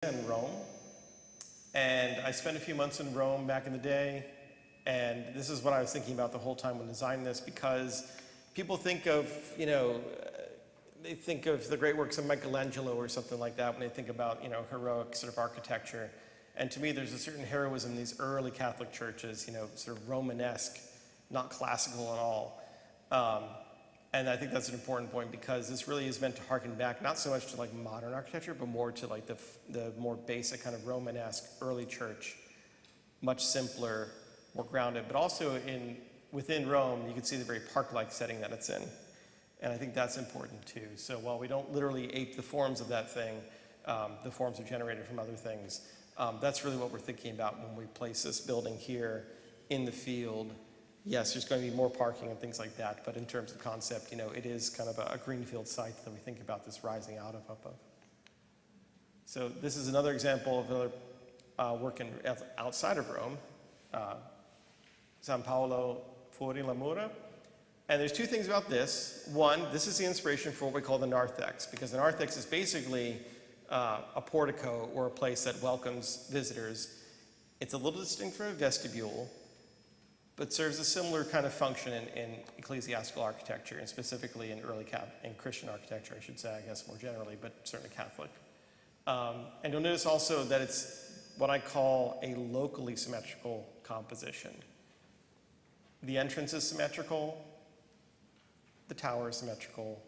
in Rome, and I spent a few months in Rome back in the day, and this is what I was thinking about the whole time when designing this, because people think of, they think of the great works of Michelangelo or something like that when they think about, heroic sort of architecture. And to me, there's a certain heroism in these early Catholic churches, sort of Romanesque, not classical at all. And I think that's an important point because this really is meant to harken back, not so much to like modern architecture, but more to like the more basic kind of Romanesque early church, much simpler, more grounded, but also within Rome, you can see the very park-like setting that it's in. And I think that's important too. So while we don't literally ape the forms of that thing, the forms are generated from other things. That's really what we're thinking about when we place this building here in the field. Yes, there's going to be more parking and things like that, but in terms of concept, it is kind of a greenfield site that we think about this rising out of, up of. So this is another example of another work outside of Rome, San Paolo Fuori la Mura. And there's two things about this. One, this is the inspiration for what we call the narthex, because the narthex is basically a portico or a place that welcomes visitors. It's a little distinct from a vestibule, but serves a similar kind of function in ecclesiastical architecture, and specifically in Christian architecture, I should say, I guess more generally, but certainly Catholic. And you'll notice also that it's what I call a locally symmetrical composition. The entrance is symmetrical, the tower is symmetrical,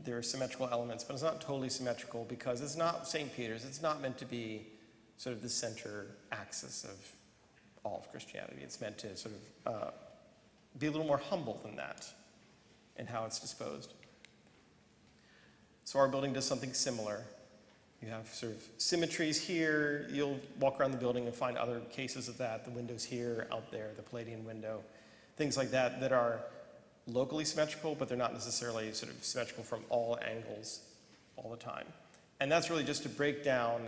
there are symmetrical elements, but it's not totally symmetrical because it's not St. Peter's, it's not meant to be sort of the center axis of all of Christianity. It's meant to sort of be a little more humble than that in how it's disposed. So our building does something similar. You have sort of symmetries here. You'll walk around the building and find other cases of that. The windows here, out there, the Palladian window, things like that that are locally symmetrical, but they're not necessarily sort of symmetrical from all angles all the time. And that's really just to break down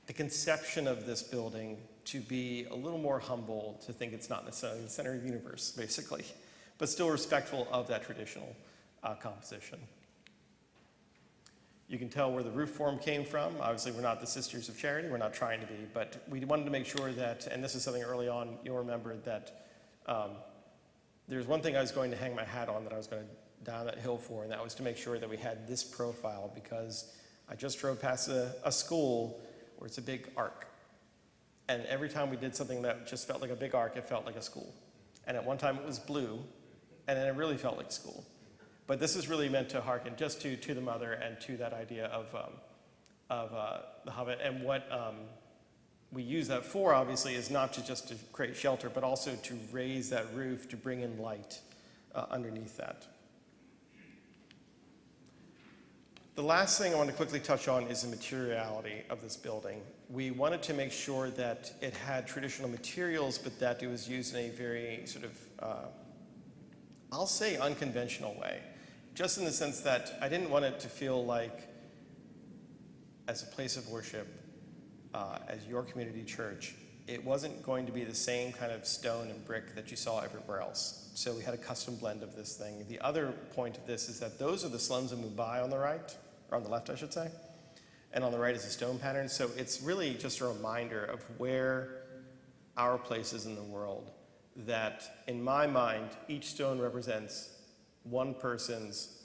the conception of this building to be a little more humble, to think it's not necessarily the center of the universe, basically, but still respectful of that traditional composition. You can tell where the roof form came from. Obviously, we're not the Sisters of Charity. We're not trying to be, but we wanted to make sure that, and this is something early on, you'll remember that there's one thing I was going to hang my hat on that I was going to down that hill for, and that was to make sure that we had this profile, because I just drove past a school where it's a big arc. And every time we did something that just felt like a big arc, it felt like a school. And at one time it was blue, and then it really felt like school. But this is really meant to hearken just to the mother and to that idea of the Hobbit. And what we use that for, obviously, is not just to create shelter, but also to raise that roof to bring in light underneath that. The last thing I want to quickly touch on is the materiality of this building. We wanted to make sure that it had traditional materials, but that it was used in a very sort of, I'll say unconventional way. Just in the sense that I didn't want it to feel like, as a place of worship, as your community church, it wasn't going to be the same kind of stone and brick that you saw everywhere else. So we had a custom blend of this thing. The other point of this is that those are the slums of Mumbai on the right, or on the left, I should say. And on the right is a stone pattern. So it's really just a reminder of where our place is in the world. That, in my mind, each stone represents one person's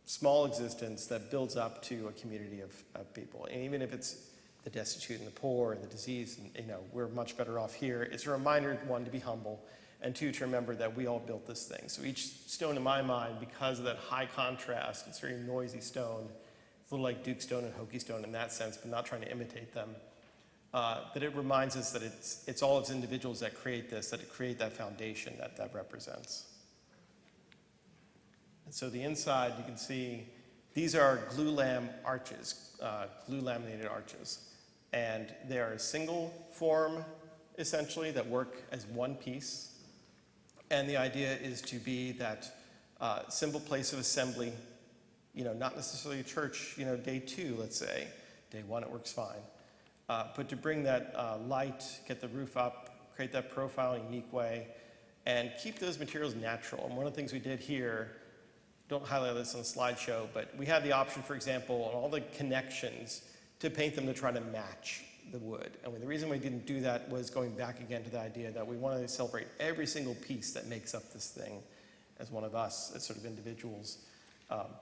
small existence that builds up to a community of people. And even if it's the destitute and the poor and the diseased, and we're much better off here, it's a reminder, one, to be humble, and two, to remember that we all built this thing. So each stone, in my mind, because of that high contrast, it's very noisy stone. It's a little like Duke stone and Hokie stone in that sense, but not trying to imitate them. That it reminds us that it's all of us individuals that create this, that create that foundation that represents. And so the inside, you can see, these are glue arches, glue laminated arches. And they are a single form, essentially, that work as one piece. And the idea is to be that simple place of assembly, not necessarily a church, day 2, let's say. Day 1, it works fine. But to bring that light, get the roof up, create that profile in a unique way, and keep those materials natural. And one of the things we did here don't highlight this on the slideshow, but we had the option, for example, on all the connections to paint them to try to match the wood. And the reason we didn't do that was going back again to the idea that we want to celebrate every single piece that makes up this thing as one of us, as sort of individuals,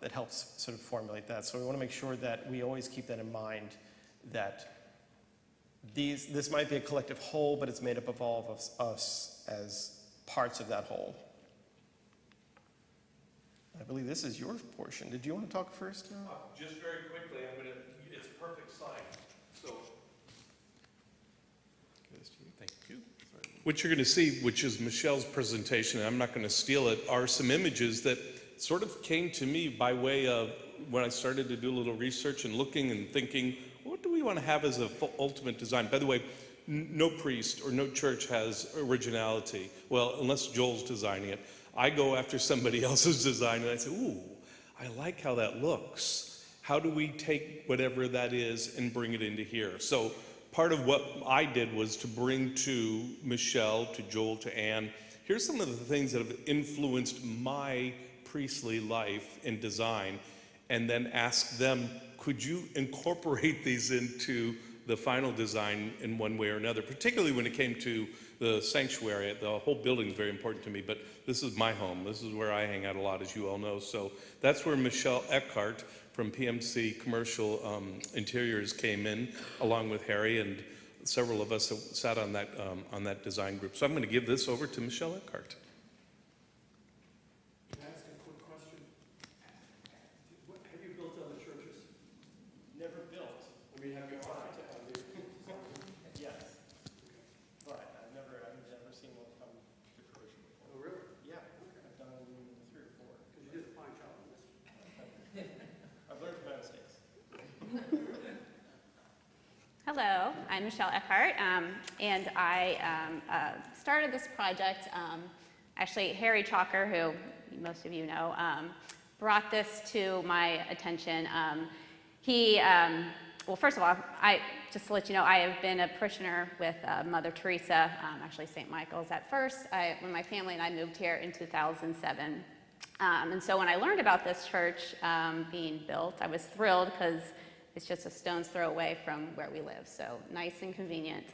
that helps sort of formulate that. So we want to make sure that we always keep that in mind, that this might be a collective whole, but it's made up of all of us as parts of that whole. I believe this is your portion. Did you want to talk first? Just very quickly, it's perfect slide. So, thank you. What you're going to see, which is Michelle's presentation, and I'm not going to steal it, are some images that sort of came to me by way of when I started to do a little research and looking and thinking, what do we want to have as a ultimate design? By the way, no priest or no church has originality. Well, unless Joel's designing it. I go after somebody else's design and I say, ooh, I like how that looks. How do we take whatever that is and bring it into here? So part of what I did was to bring to Michelle, to Joel, to Anne, here's some of the things that have influenced my priestly life in design, and then ask them, could you incorporate these into the final design in one way or another, particularly when it came to the sanctuary. The whole building is very important to me, but this is my home. This is where I hang out a lot, as you all know. So that's where Michelle Eckhart from PMC Commercial Interiors came in, along with Harry and several of us that sat on that design group. So I'm going to give this over to Michelle Eckhart. Can I ask a quick question? Have you built other churches? Never built. I mean, have you tried? Yes. But I've never seen one come to fruition before. Oh, really? Yeah. I've done 3 or 4. Because you did a fine job on this. I've learned from my mistakes. Hello, I'm Michelle Eckhart, and I started this project. Actually, Harry Chalker, who most of you know, brought this to my attention. Well, first of all, just to let you know, I have been a parishioner with Mother Teresa, actually St. Michael's at first, when my family and I moved here in 2007. And so when I learned about this church being built, I was thrilled because it's just a stone's throw away from where we live, so nice and convenient.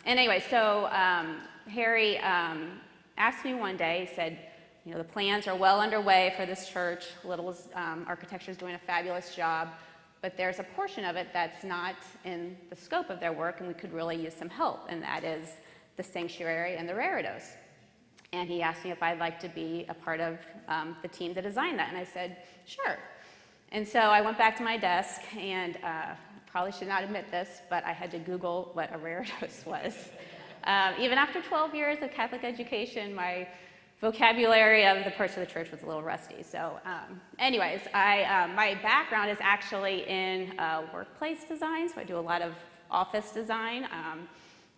Anyway, so Harry asked me one day, he said, you know, the plans are well underway for this church. Little's architecture is doing a fabulous job, but there's a portion of it that's not in the scope of their work, and we could really use some help, and that is the sanctuary and the reredos. And he asked me if I'd like to be a part of the team to design that, and I said, sure. And so I went back to my desk, and probably should not admit this, but I had to Google what a reredos was. Even after 12 years of Catholic education, my vocabulary of the parts of the church was a little rusty. So anyways, my background is actually in workplace design, so I do a lot of office design.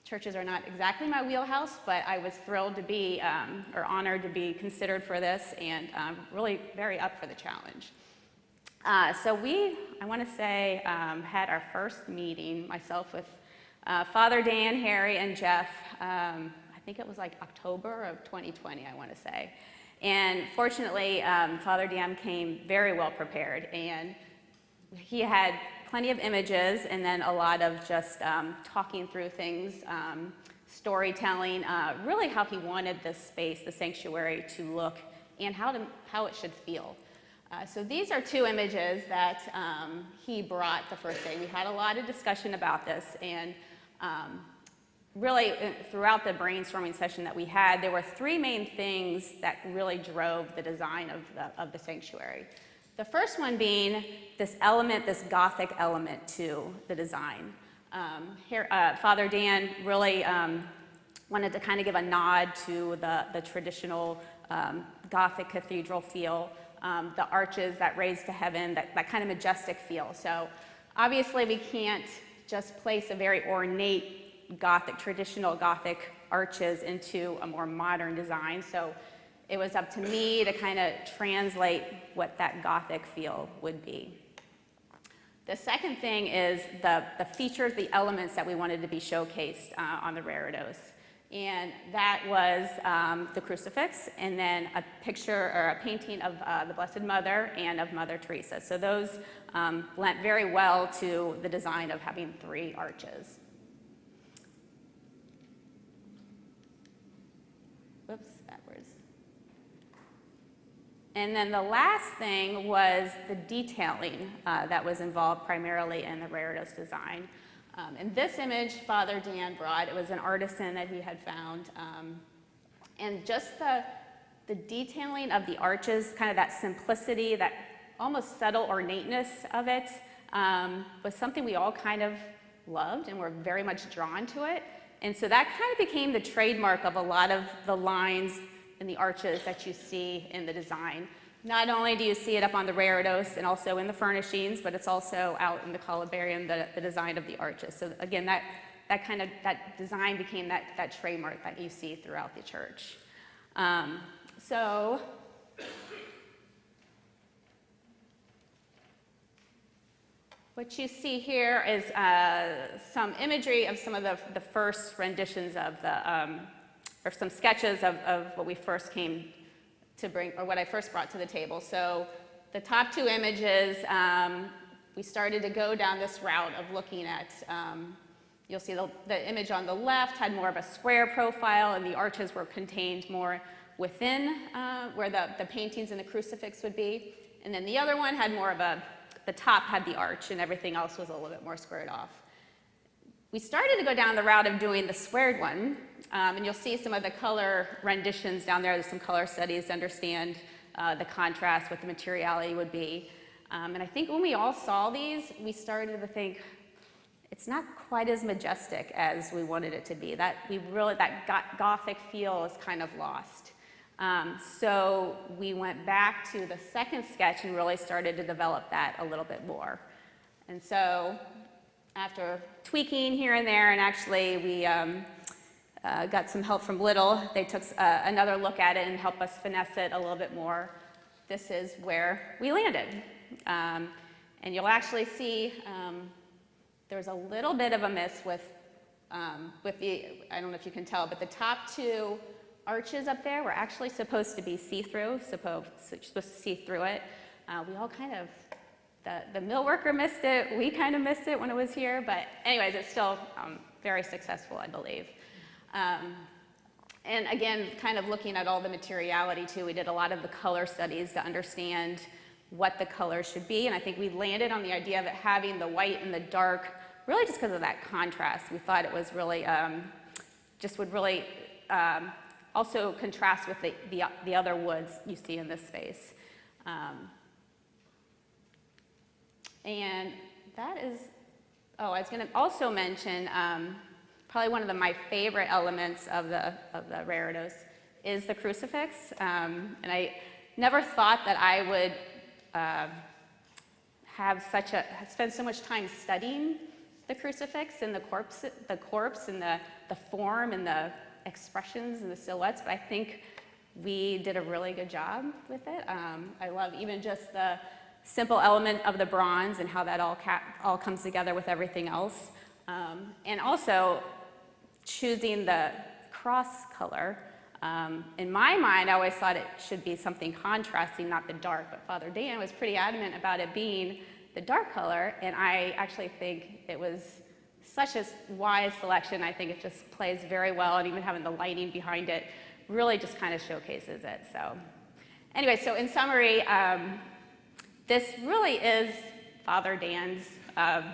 Churches are not exactly my wheelhouse, but I was thrilled to be, or honored to be considered for this, and really very up for the challenge. So I want to say, had our first meeting, myself with Father Dan, Harry, and Jeff, I think it was like October of 2020, I want to say. And fortunately, Father Dan came very well prepared, and he had plenty of images and then a lot of just talking through things, storytelling, really how he wanted this space, the sanctuary, to look and how it should feel. So these are 2 images that he brought the first day. We had a lot of discussion about this, and really throughout the brainstorming session that we had, there were 3 main things that really drove the design of the sanctuary. The first one being this element, this Gothic element to the design. Father Dan really wanted to kind of give a nod to the traditional Gothic cathedral feel, the arches that raise to heaven, that kind of majestic feel. So obviously we can't just place a very ornate Gothic, traditional Gothic arches into a more modern design. So it was up to me to kind of translate what that Gothic feel would be. The second thing is the features, the elements that we wanted to be showcased on the reredos. And that was the crucifix, and then a picture or a painting of the Blessed Mother and of Mother Teresa. So those lent very well to the design of having 3 arches. Whoops, backwards. And then the last thing was the detailing that was involved primarily in the Reredos design. And this image Father Dan brought, it was an artisan that he had found. And just the detailing of the arches, kind of that simplicity, that almost subtle ornateness of it, was something we all kind of loved and were very much drawn to it. And so that kind of became the trademark of a lot of the lines and the arches that you see in the design. Not only do you see it up on the Reredos and also in the furnishings, but it's also out in the columbarium, the design of the arches. So again, that design became that trademark that you see throughout the church. So what you see here is some imagery of some of the first renditions of or some sketches of what we first came to bring, or what I first brought to the table. So the top 2 images, we started to go down this route of looking at, you'll see the image on the left had more of a square profile, and the arches were contained more within where the paintings and the crucifix would be. And then the other one had more of the top had the arch, and everything else was a little bit more squared off. We started to go down the route of doing the squared one, and you'll see some of the color renditions down there. There's some color studies to understand the contrast, what the materiality would be. And I think when we all saw these, we started to think, it's not quite as majestic as we wanted it to be. That Gothic feel is kind of lost. So we went back to the second sketch and really started to develop that a little bit more. And so after tweaking here and there, and actually we got some help from Little, they took another look at it and helped us finesse it a little bit more. This is where we landed. And you'll actually see there's a little bit of a miss with the, I don't know if you can tell, but the top 2 arches up there were actually supposed to be see-through, supposed to see through it. We all kind of, the mill worker missed it, we kind of missed it when it was here, but anyways, it's still very successful, I believe. And again, kind of looking at all the materiality too, we did a lot of the color studies to understand what the colors should be, and I think we landed on the idea of it having the white and the dark, really just because of that contrast. We thought it was really, just would really also contrast with the other woods you see in this space. And that is, I was going to also mention probably one of my favorite elements of the Reredos is the crucifix. And I never thought that I would spend so much time studying the crucifix and the corpse and the form and the expressions and the silhouettes, but I think we did a really good job with it. I love even just the simple element of the bronze and how that all comes together with everything else. And also choosing the cross color. In my mind, I always thought it should be something contrasting, not the dark, but Father Dan was pretty adamant about it being the dark color, and I actually think it was such a wise selection. I think it just plays very well, and even having the lighting behind it really just kind of showcases it. So anyway, so in summary, this really is Father Dan's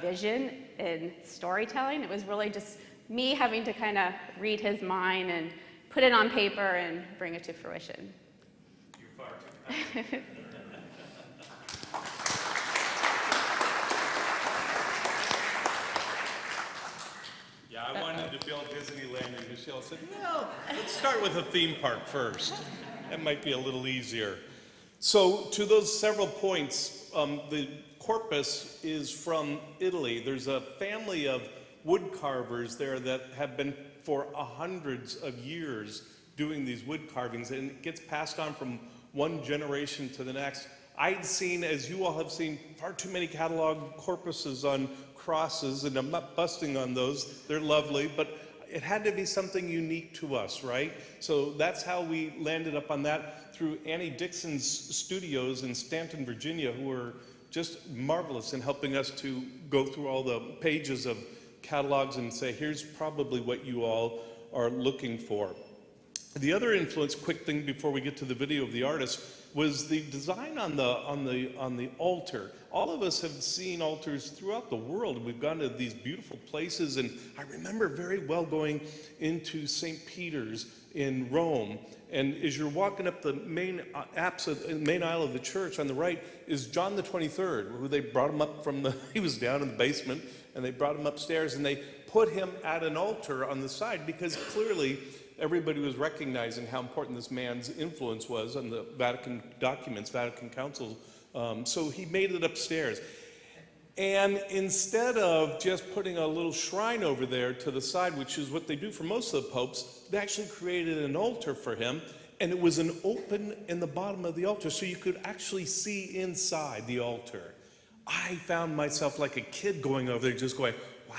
vision in storytelling. It was really just me having to kind of read his mind and put it on paper and bring it to fruition. You're far too kind. Yeah, I wanted to build Disneyland, and Michelle said, well, let's start with a theme park first. That might be a little easier. So to those several points, the corpus is from Italy. There's a family of wood carvers there that have been for hundreds of years doing these wood carvings, and it gets passed on from one generation to the next. I'd seen, as you all have seen, far too many catalog corpuses on crosses, and I'm not busting on those. They're lovely, but it had to be something unique to us, right? So that's how we landed up on that through Annie Dixon's studios in Stanton, Virginia, who were just marvelous in helping us to go through all the pages of catalogs and say, here's probably what you all are looking for. The other influence, quick thing before we get to the video of the artist, was the design on the altar. All of us have seen altars throughout the world. We've gone to these beautiful places, and I remember very well going into St. Peter's in Rome. And as you're walking up the main aisle of the church, on the right is John the 23rd, who they brought him up from he was down in the basement, and they brought him upstairs, and they put him at an altar on the side, because clearly everybody was recognizing how important this man's influence was on the Vatican documents, Vatican councils. So he made it upstairs. And instead of just putting a little shrine over there to the side, which is what they do for most of the popes, they actually created an altar for him, and it was an open in the bottom of the altar, so you could actually see inside the altar. I found myself like a kid going over there just going, wow,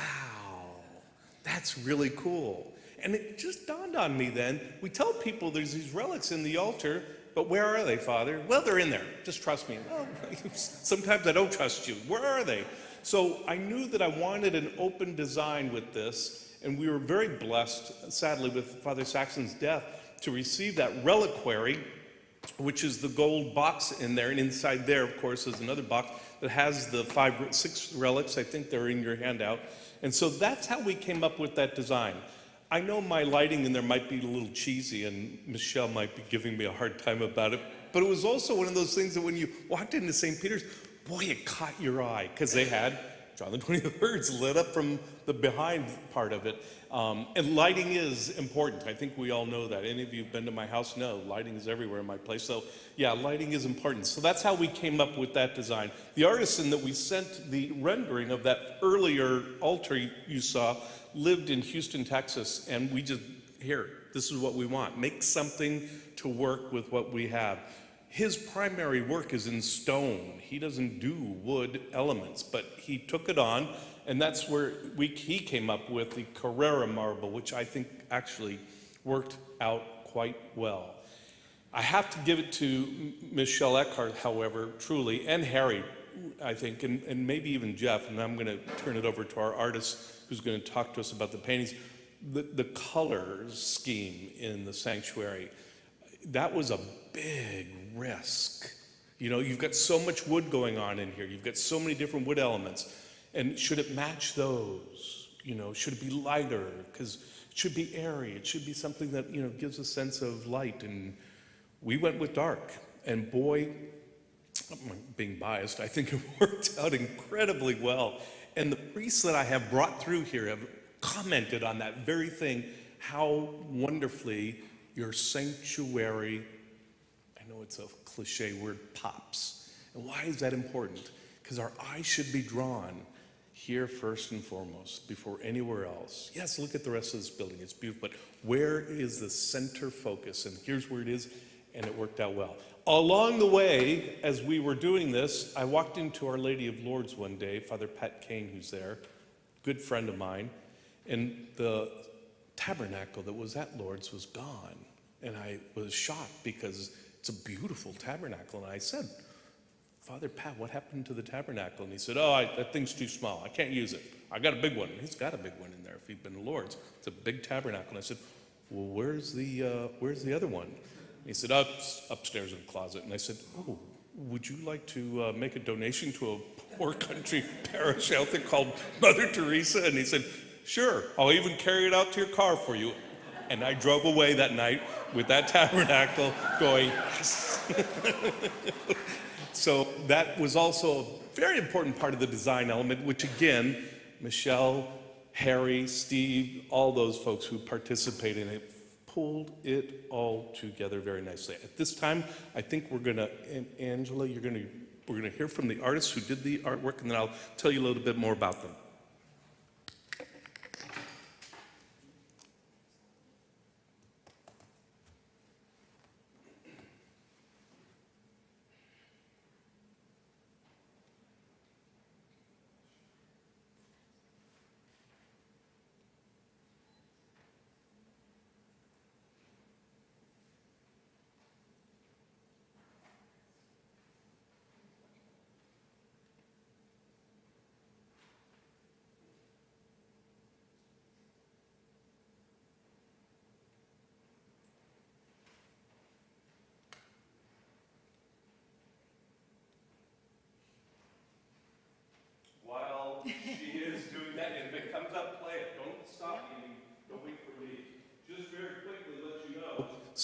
that's really cool. And it just dawned on me then, we tell people there's these relics in the altar, but where are they, Father? Well, they're in there. Just trust me. Well, sometimes I don't trust you. Where are they? So I knew that I wanted an open design with this, and we were very blessed, sadly, with Father Saxon's death, to receive that reliquary, which is the gold box in there. And inside there, of course, is another box that has the 6 relics. I think they're in your handout. And so that's how we came up with that design. I know my lighting in there might be a little cheesy, and Michelle might be giving me a hard time about it, but it was also one of those things that when you walked into St. Peter's, boy, it caught your eye, because they had John the 23rd lit up from the behind part of it. And lighting is important. I think we all know that. Any of you who've been to my house know lighting is everywhere in my place. So yeah, lighting is important. So that's how we came up with that design. The artisan that we sent the rendering of that earlier altar you saw lived in Houston, Texas, and we just, here, this is what we want. Make something to work with what we have. His primary work is in stone. He doesn't do wood elements, but he took it on, and that's where he came up with the Carrara marble, which I think actually worked out quite well. I have to give it to Michelle Eckhart, however, truly, and Harry, I think, and maybe even Jeff, and I'm going to turn it over to our artist who's going to talk to us about the paintings. The color scheme in the sanctuary, that was a big risk. You know, you've got so much wood going on in here. You've got so many different wood elements. And should it match those? You know, should it be lighter? Because it should be airy. It should be something that, you know, gives a sense of light. And we went with dark. And boy, being biased, I think it worked out incredibly well. And the priests that I have brought through here have commented on that very thing, how wonderfully your sanctuary, I know it's a cliche word, pops. And why is that important? Because our eyes should be drawn here first and foremost, before anywhere else. Yes, look at the rest of this building, it's beautiful, but where is the center focus? And here's where it is, and it worked out well. Along the way, as we were doing this, I walked into Our Lady of Lourdes one day, Father Pat Kane, who's there, good friend of mine, and the tabernacle that was at Lourdes was gone. And I was shocked because it's a beautiful tabernacle. And I said, Father Pat, what happened to the tabernacle? And he said, that thing's too small. I can't use it. I got a big one. He's got a big one in there if he'd been to Lourdes. It's a big tabernacle. And I said, well, where's the other one? He said, it's upstairs in the closet. And I said, would you like to make a donation to a poor country parish out there called Mother Teresa? And he said, sure, I'll even carry it out to your car for you. And I drove away that night with that tabernacle going, yes. So that was also a very important part of the design element, which again, Michelle, Harry, Steve, all those folks who participated in it pulled it all together very nicely. At this time, I think we're gonna, Angela, we're gonna hear from the artists who did the artwork, and then I'll tell you a little bit more about them.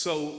So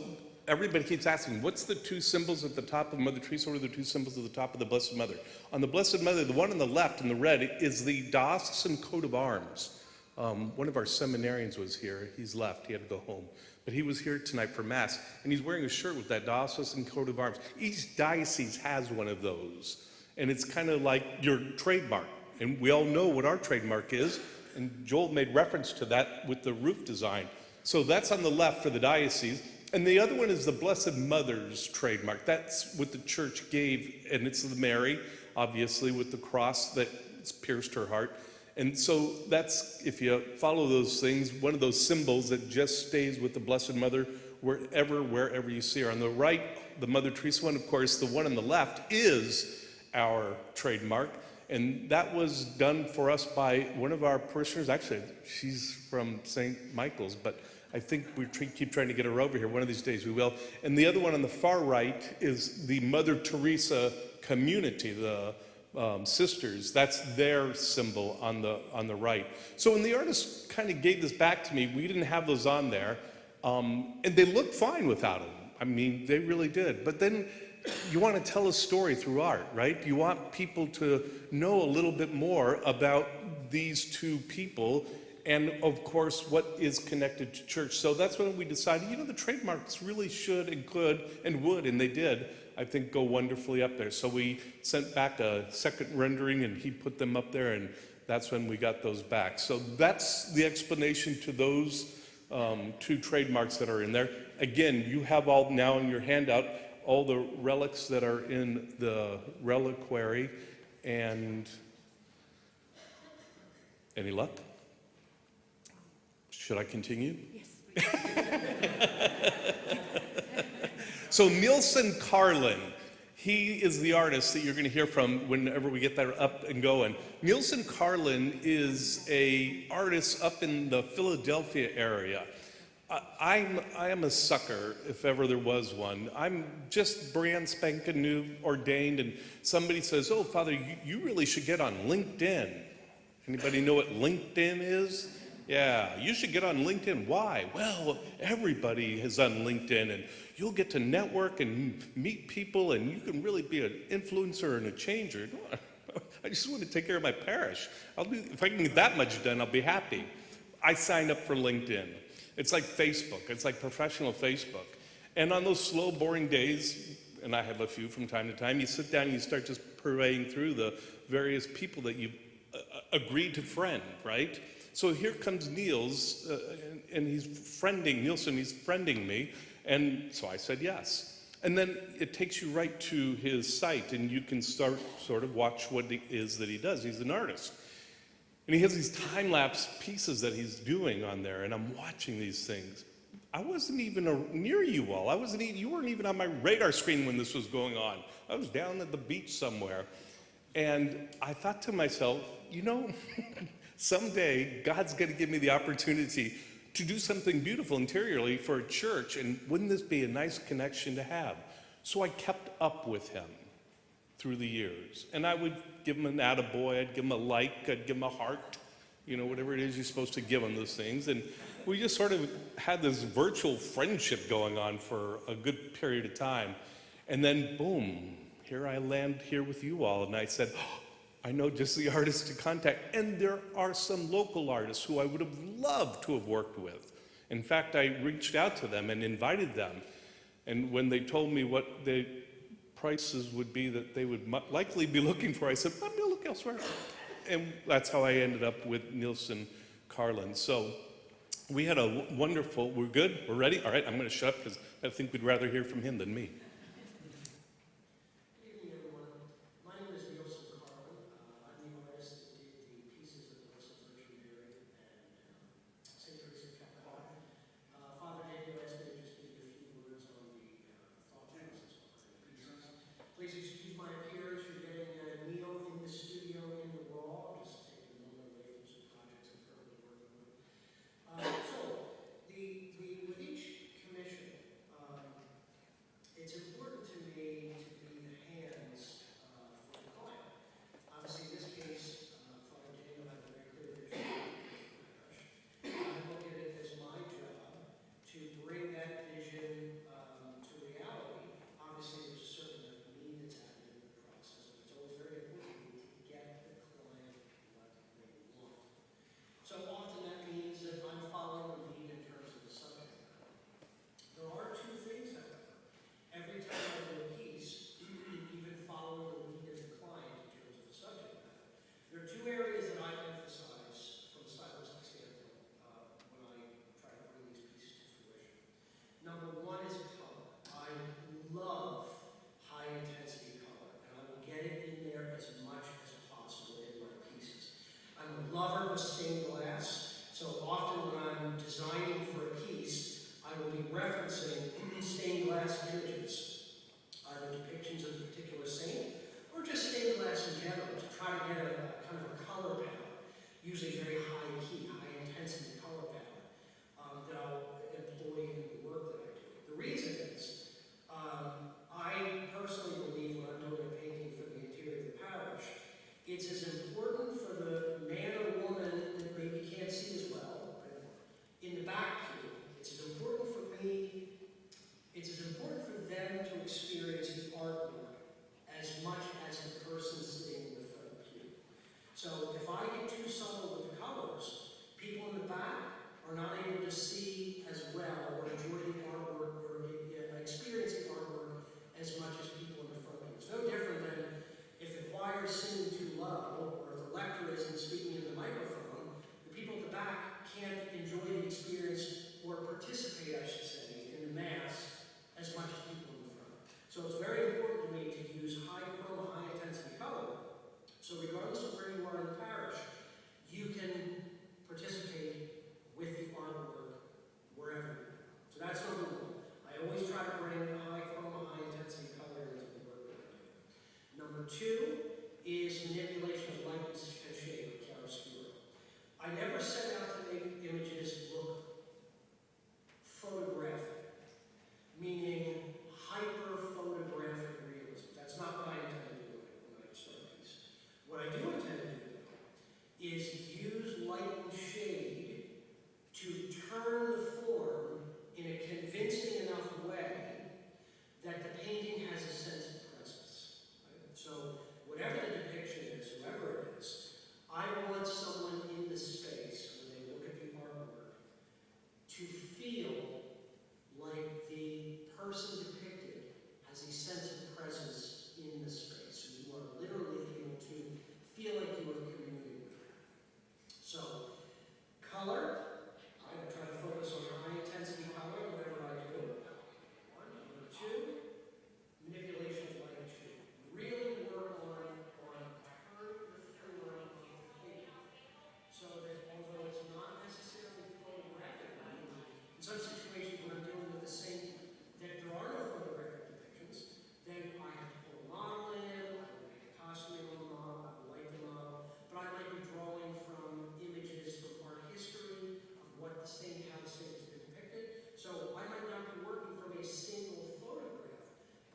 everybody keeps asking, what's the two symbols at the top of Mother Teresa? What are the two symbols at the top of the Blessed Mother? On the Blessed Mother, the one on the left in the red is the diocesan coat of arms. One of our seminarians was here. He's left. He had to go home. But he was here tonight for Mass, and he's wearing a shirt with that diocesan coat of arms. Each diocese has one of those, and it's kind of like your trademark. And we all know what our trademark is, and Joel made reference to that with the roof design. So that's on the left for the diocese. And the other one is the Blessed Mother's trademark. That's what the church gave, and it's the Mary, obviously, with the cross that's pierced her heart. And so that's, if you follow those things, one of those symbols that just stays with the Blessed Mother wherever you see her. On the right, the Mother Teresa one, of course, the one on the left is our trademark. And that was done for us by one of our parishioners. Actually, she's from St. Michael's, but I think we keep trying to get her over here. One of these days we will. And the other one on the far right is the Mother Teresa community, the sisters. That's their symbol on the right. So when the artist kind of gave this back to me, we didn't have those on there. And they looked fine without them. I mean, they really did. But then you want to tell a story through art, right? You want people to know a little bit more about these two people and, of course, what is connected to church. So that's when we decided, the trademarks really should and could and would, and they did, I think, go wonderfully up there. So we sent back a second rendering, and he put them up there, and that's when we got those back. So that's the explanation to those two trademarks that are in there. Again, you have all now in your handout all the relics that are in the reliquary. And any luck? Should I continue? Yes. So Neilson Carlin, he is the artist that you're going to hear from whenever we get that up and going. Neilson Carlin is an artist up in the Philadelphia area. I am a sucker, if ever there was one. I'm just brand spanking new ordained, and somebody says, "Oh, Father, you really should get on LinkedIn." Anybody know what LinkedIn is? Yeah, you should get on LinkedIn. Why? Well, everybody is on LinkedIn, and you'll get to network and meet people, and you can really be an influencer and a changer. I just want to take care of my parish. If I can get that much done, I'll be happy. I signed up for LinkedIn. It's like Facebook. It's like professional Facebook. And on those slow, boring days, and I have a few from time to time, you sit down and you start just parading through the various people that you've agreed to friend, right? So here comes Niels, and he's friending me, and so I said yes. And then it takes you right to his site, and you can start sort of watch what it is that he does. He's an artist. And he has these time-lapse pieces that he's doing on there, and I'm watching these things. I wasn't even near you all. You weren't even on my radar screen when this was going on. I was down at the beach somewhere. And I thought to myself, someday God's going to give me the opportunity to do something beautiful interiorly for a church, and wouldn't this be a nice connection to have? So I kept up with him through the years. And I would give him an attaboy, I'd give him a like, I'd give him a heart, whatever it is you're supposed to give him those things. And we just sort of had this virtual friendship going on for a good period of time. And then, boom, here I land here with you all. And I said, I know just the artist to contact. And there are some local artists who I would have loved to have worked with. In fact, I reached out to them and invited them. And when they told me what the prices would be that they would likely be looking for, I said, I'm going to look elsewhere. And that's how I ended up with Neilson Carlin. So we had a wonderful, we're good? We're ready? All right, I'm going to shut up because I think we'd rather hear from him than me. Good evening, everyone. My name is Neilson Carlin. I'm the artist that did the pieces of the Blessed Virgin Mary and St. Teresa Chapel. Father Daniel asked me to just give you a few words on the thought process behind the pieces. Please excuse my appearance. You're getting Neil in the studio in the raw. Just taking a moment away from some projects I'm currently working on. With each commission, it's use a very high key, high intensity color palette that I'll employ in the work that I do. The reason is, I personally believe when I'm doing a painting for the interior of the parish, it's as important for the man or woman that maybe can't see as well, right, in the back pew. It's as important for me, it's as important for them to experience his artwork as much as the person sitting in the front pew. So if I get too subtle with the colors, people in the back are not able to see as well or enjoy the artwork or experience the artwork as much as people in the front pew. It's no different than if the choir is singing too low or if the lector isn't speaking in the microphone, the people at the back can't enjoy the experience or participate, I should say, in the Mass as much as people in the front. So it's very important to me to use high chroma, high intensity color. So regardless of where you are in the parish, you can participate with the artwork wherever you are. So that's number one. I always try to bring high chroma, high intensity color into the work that I do. Number two is manipulation of light and shade, chiaroscuro. I never set out to make images look photographic, meaning hyper-photographic realism. That's not what I intend to do when I start a piece. What I do intend to do is use light and shade to turn the form in a convincing enough way that the painting has a sense of presence. Right? So whatever the depiction is, whoever it is, I want someone in the space, when they look at the artwork, to feel like the person depicted has a sense of presence in the space. So you are literally able to feel like you are communing with them. So, color, I try to focus on high intensity color, whatever I do. One. Number two, manipulation of light and shade. Really work on turning the form of the painting so that although it's not necessarily photographic, in some situations when I'm dealing with the same, that there are no photographic depictions, then I have to pull a model in, I will make a costume of a model, I will light the model, but I might be drawing from images from art history of what the saint, how the saint has been depicted. So I might not be working from a single photograph,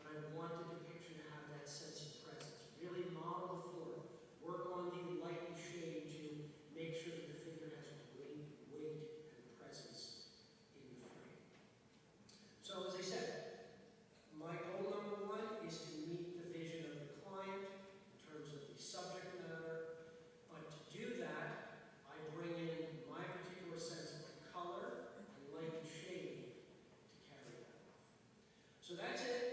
but I want the depiction to have that sense of presence. Really model the form. Work on the light and shade to make sure that the figure has weight and presence in the frame. So as I said, my goal number one is to meet the vision of the client in terms of the subject matter, but to do that, I bring in my particular sense of color and light and shade to carry that off. So that's it.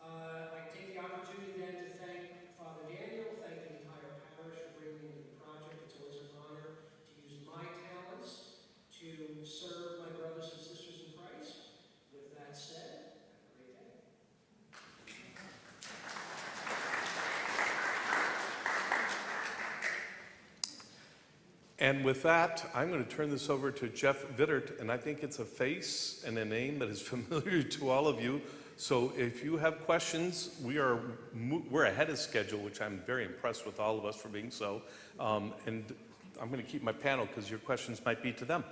I take the opportunity then to thank Father Daniel, thank the entire parish for bringing me into the project. It's always an honor to use my talents to serve my brothers and sisters in Christ. With that said, have a great day. And with that, I'm going to turn this over to Jeff Vittert, and I think it's a face and a name that is familiar to all of you. So if you have questions, we're ahead of schedule, which I'm very impressed with all of us for being so. And I'm going to keep my panel because your questions might be to them.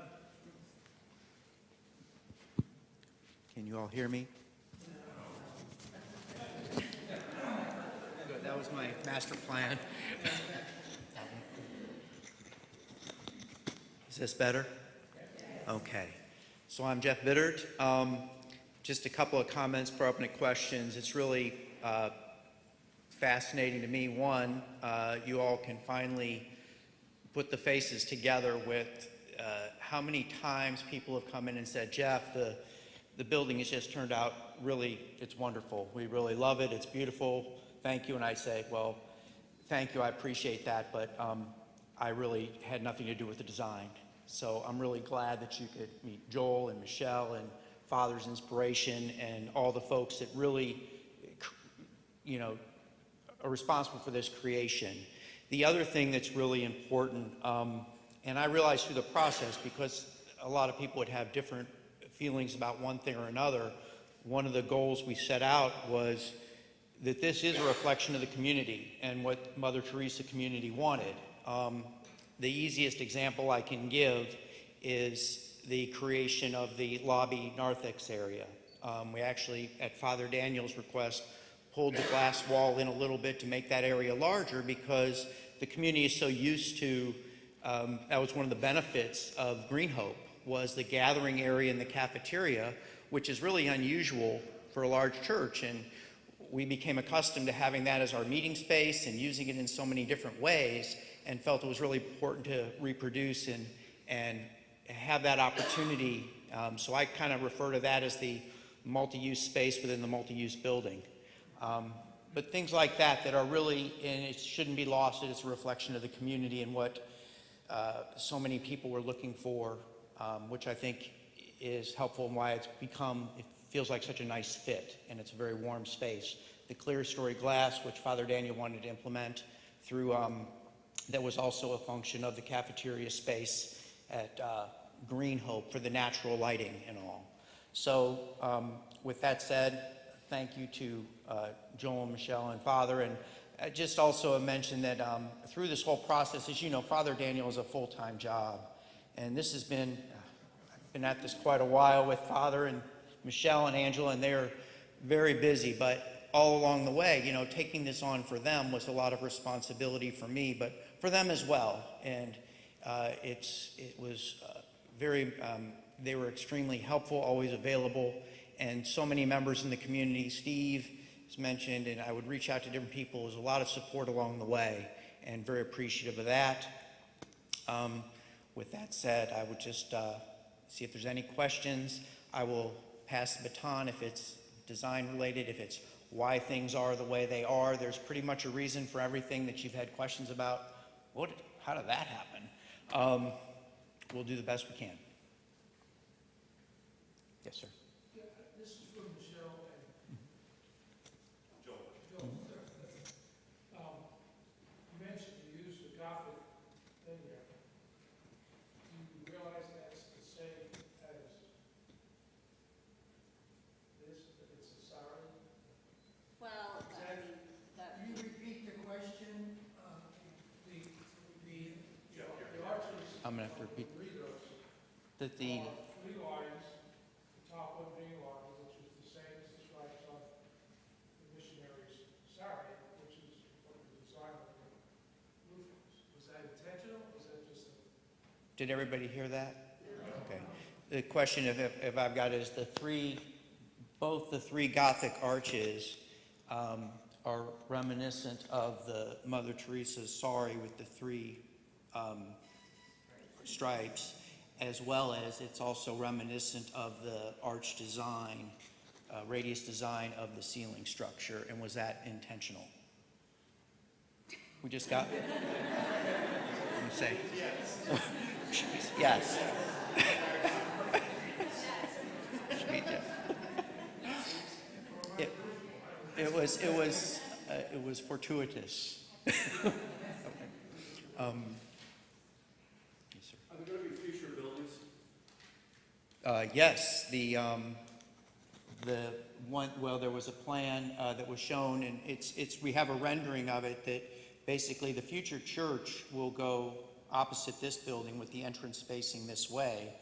Can you all hear me? Good. That was my master plan. Is this better? Okay. So I'm Jeff Vittert. Just a couple of comments for opening questions. It's really fascinating to me. One, you all can finally put the faces together with how many times people have come in and said, Jeff, the building has just turned out really, it's wonderful. We really love it. It's beautiful. Thank you. And I say, well, thank you. I appreciate that. But I really had nothing to do with the design. So I'm really glad that you could meet Joel and Michelle and Father's Inspiration and all the folks that really, are responsible for this creation. The other thing that's really important, and I realized through the process, because a lot of people would have different feelings about one thing or another, one of the goals we set out was that this is a reflection of the community and what Mother Teresa community wanted. The easiest example I can give is the creation of the lobby narthex area. We actually, at Father Daniel's request, pulled the glass wall in a little bit to make that area larger because the community is so used to, that was one of the benefits of Green Hope, was the gathering area in the cafeteria, which is really unusual for a large church. And we became accustomed to having that as our meeting space and using it in so many different ways, and felt it was really important to reproduce and have that opportunity. So I kind of refer to that as the multi-use space within the multi-use building. But things like that that are really, and it shouldn't be lost, it's a reflection of the community and what so many people were looking for, which I think is helpful and why it's become, it feels like such a nice fit, and it's a very warm space. The clear story glass, which Father Daniel wanted to implement through, that was also a function of the cafeteria space at Green Hope for the natural lighting and all. So with that said, thank you to Joel and Michelle and Father. And I just also mention that through this whole process, as you know, Father Daniel is a full-time job. And this has been, I've been at this quite a while with Father and Michelle and Angela, and they're very busy. But all along the way, you know, taking this on for them was a lot of responsibility for me, but for them as well. And it was very, they were extremely helpful, always available, and so many members in the community. Steve has mentioned, and I would reach out to different people. There's a lot of support along the way, and very appreciative of that. With that said, I would just see if there's any questions. I will pass the baton if it's design related, if it's why things are the way they are. There's pretty much a reason for everything that you've had questions about. How did that happen? We'll do the best we can. Yes, sir. Yeah, this is for Michelle and Joel. You mentioned you used the Gothic thing there. Do you realize that's the same as this, that it's a sorry? Well, Can you repeat the question? The arches. I'm going to have to repeat Read those. that the, Three lines, the top one being line, which is the same as the stripes on the missionary's sari, which is what the design of the roof is. Was that intentional, or was that just a? did everybody hear that? Okay. The question, if I've got is both the three Gothic arches are reminiscent of the Mother Teresa's sari with the three stripes, as well as it's also reminiscent of the arch design, radius design of the ceiling structure. And was that intentional? We just got, let me say. Yes. Yes. It was fortuitous. Yes, sir. Are there going to be future buildings? Yes, the one, well, there was a plan that was shown, and we have a rendering of it that basically the future church will go opposite this building with the entrance facing this way.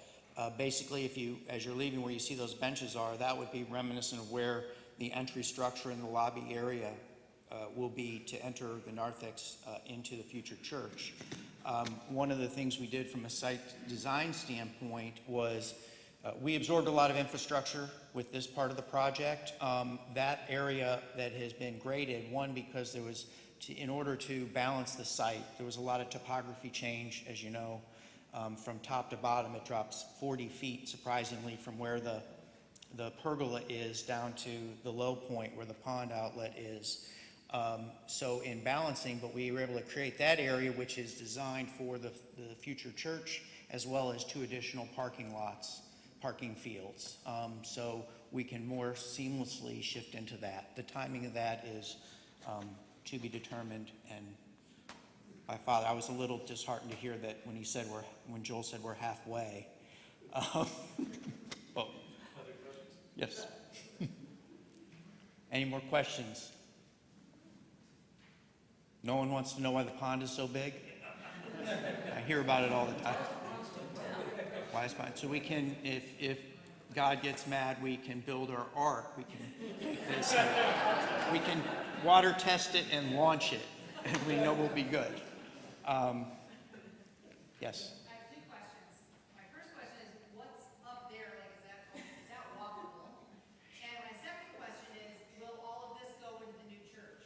Basically, as you're leaving where you see those benches are, that would be reminiscent of where the entry structure in the lobby area will be to enter the narthex into the future church. One of the things we did from a site design standpoint was we absorbed a lot of infrastructure with this part of the project. That area that has been graded, one, because there was, in order to balance the site, there was a lot of topography change, as you know. From top to bottom, it drops 40 feet, surprisingly, from where the pergola is down to the low point where the pond outlet is. So in balancing, but we were able to create that area which is designed for the future church, as well as 2 additional parking lots, parking fields. So we can more seamlessly shift into that. The timing of that is to be determined, and my father, I was a little disheartened to hear that when Joel said we're halfway. Oh. Yes. Any more questions? No one wants to know why the pond is so big? I hear about it all the time. Wise behind. So we can, if God gets mad, we can build our ark. We can take this and we can water test it and launch it, and we know we'll be good. Yes. I have two questions. My first question is, what's up there? Like, is that walkable? And my second question is, will all of this go into the new church?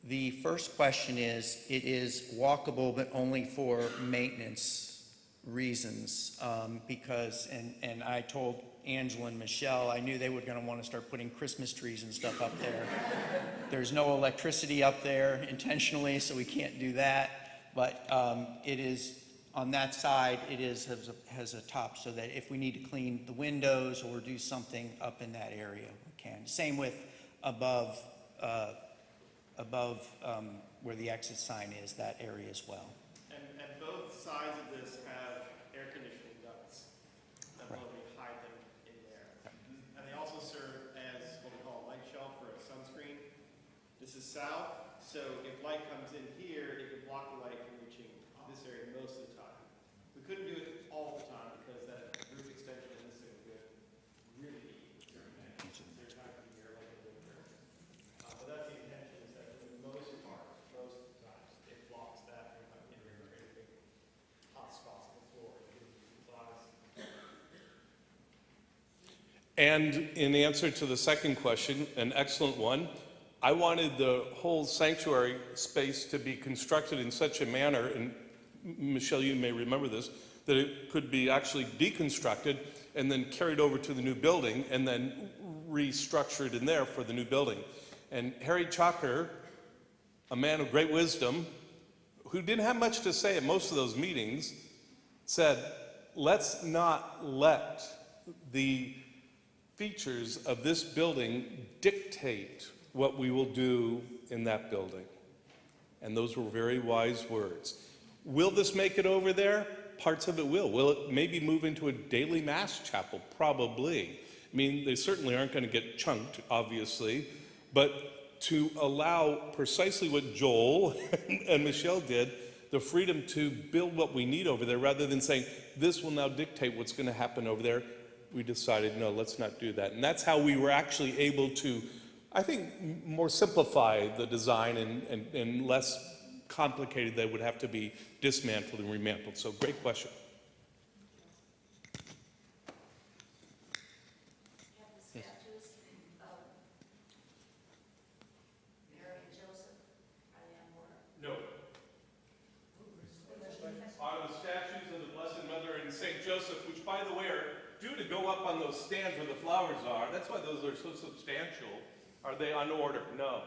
The first question is, it is walkable, but only for maintenance reasons, because, and I told Angela and Michelle, I knew they were going to want to start putting Christmas trees and stuff up there. There's no electricity up there intentionally, so we can't do that. But it is, on that side, it is has a top, so that if we need to clean the windows or do something up in that area, we can. Same with above where the exit sign is, that area as well. And both sides of this have air conditioning ducts that will hide them in there. And they also serve as what we call a light shelf or a sunscreen. This is south, so if light comes in here, it could block the light from reaching this area most of the time. We couldn't do it all the time because that roof extension in this thing would get really deep. There's time of the year like in winter. But that's the intention, is that for the most part, most of the times, it blocks that from coming in or anything hot spots on the floor. And in answer to the second question, an excellent one, I wanted the whole sanctuary space to be constructed in such a manner, and Michelle, you may remember this, that it could be actually deconstructed and then carried over to the new building and then restructured in there for the new building. And Harry Chalker, a man of great wisdom, who didn't have much to say at most of those meetings, said, let's not let the features of this building dictate what we will do in that building. And those were very wise words. Will this make it over there? Parts of it will. Will it maybe move into a daily mass chapel? Probably. I mean, they certainly aren't going to get chunked, obviously, but to allow precisely what Joel and Michelle did, the freedom to build what we need over there, rather than saying, this will now dictate what's going to happen over there, we decided, no, let's not do that. And that's how we were actually able to, I think, more simplify the design and less complicated that would have to be dismantled and remantled. So great question. You have the statues of Mary and Joseph. Are they on board? No. Are the statues of the Blessed Mother and St. Joseph, which, by the way, are due to go up on those stands where the flowers are. That's why those are so substantial. Are they on order? No.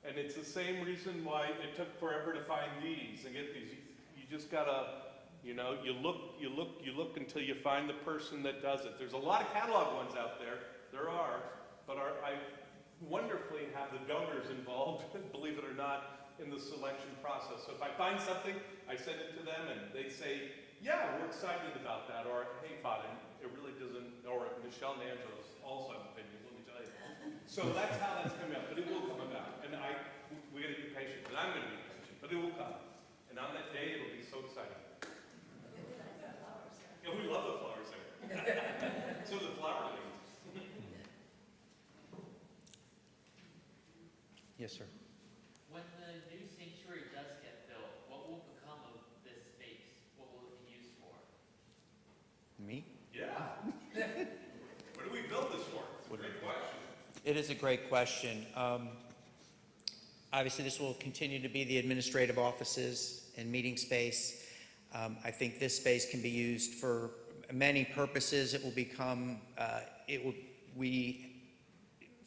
And it's the same reason why it took forever to find these and get these. You just gotta, you look until you find the person that does it. There's a lot of catalog ones out there. There are, but I wonderfully have the donors involved, believe it or not, in the selection process. So if I find something, I send it to them and they say, yeah, we're excited about that, or hey, Father, it really doesn't, or Michelle and Angela's also have opinions, let me tell you. So that's how that's coming up, but it will come about, and we gotta be patient, and I'm gonna be patient, but it will come. And on that day, it'll be so exciting. Yeah, we love the flowers there. So the flower ladies. Yes, sir. When the new sanctuary does get built, what will become of this space? What will it be used for? Me? Yeah. What do we build this for? Great question. It is a great question. Obviously, this will continue to be the administrative offices and meeting space. I think this space can be used for many purposes. It will become,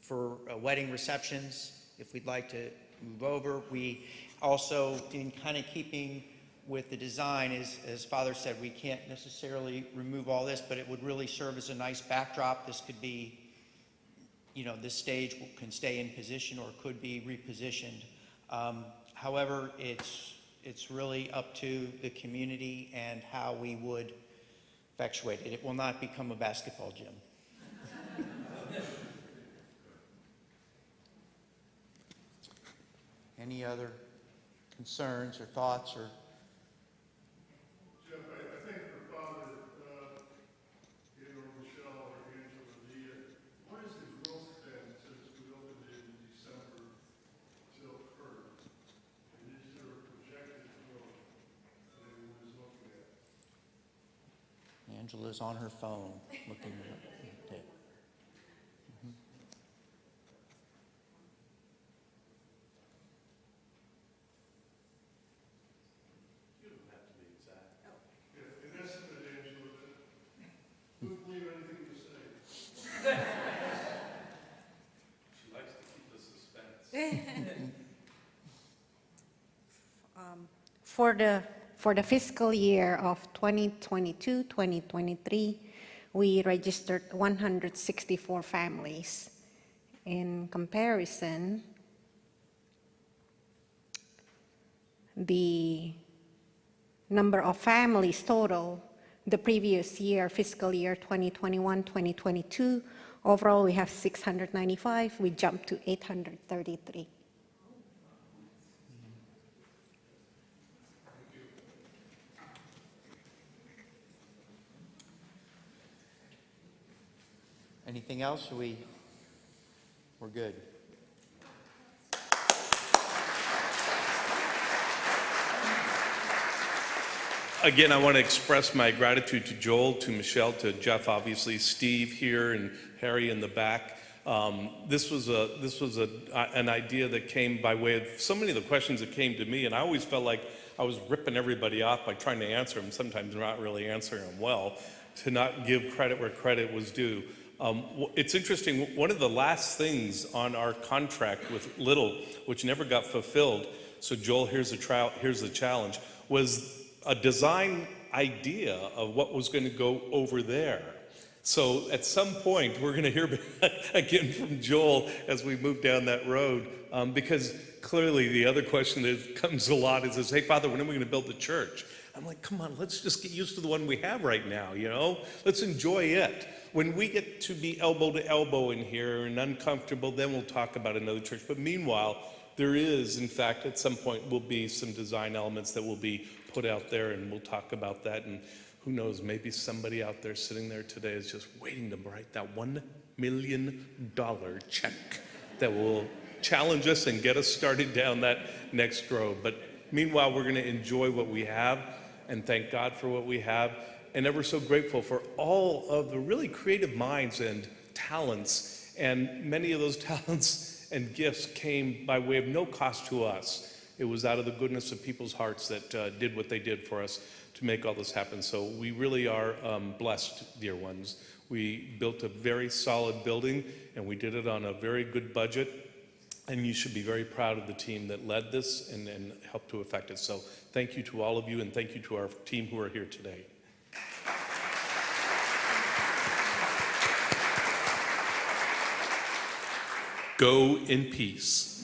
for wedding receptions, if we'd like to move over. We also, in kind of keeping with the design, as Father said, we can't necessarily remove all this, but it would really serve as a nice backdrop. This could be, this stage can stay in position or could be repositioned. However, it's really up to the community and how we would effectuate it. It will not become a basketball gym. Any other concerns or thoughts or? Jeff, I think her father, either Michelle or Angela, what is the growth been since we opened it in December till current? And is there a projected growth that anyone is looking at? Angela's on her phone looking at it. Yeah, an estimate, Angela, but wouldn't believe anything you say. She likes to keep the suspense. For the fiscal year of 2022, 2023, we registered 164 families. In comparison, the number of families total the previous year, fiscal year 2021, 2022, overall we have 695, we jumped to 833. Anything else? We're good. Again, I want to express my gratitude to Joel, to Michelle, to Jeff, obviously, Steve here, and Harry in the back. This was an idea that came by way of so many of the questions that came to me, and I always felt like I was ripping everybody off by trying to answer them, sometimes not really answering them well, to not give credit where credit was due. It's interesting, one of the last things on our contract with Little, which never got fulfilled, so Joel, here's the challenge, was a design idea of what was going to go over there. So at some point, we're going to hear again from Joel as we move down that road, because clearly the other question that comes a lot is, hey, Father, when are we going to build the church? I'm like, come on, let's just get used to the one we have right now, you know? Let's enjoy it. When we get to be elbow to elbow in here and uncomfortable, then we'll talk about another church. But meanwhile, there is, in fact, at some point will be some design elements that will be put out there, and we'll talk about that. And who knows, maybe somebody out there sitting there today is just waiting to write that $1 million check that will challenge us and get us started down that next road. But meanwhile, we're going to enjoy what we have and thank God for what we have, and ever so grateful for all of the really creative minds and talents. And many of those talents and gifts came by way of no cost to us. It was out of the goodness of people's hearts that did what they did for us to make all this happen. So we really are blessed, dear ones. We built a very solid building, and we did it on a very good budget. And you should be very proud of the team that led this and helped to effect it. So thank you to all of you, and thank you to our team who are here today. Go in peace.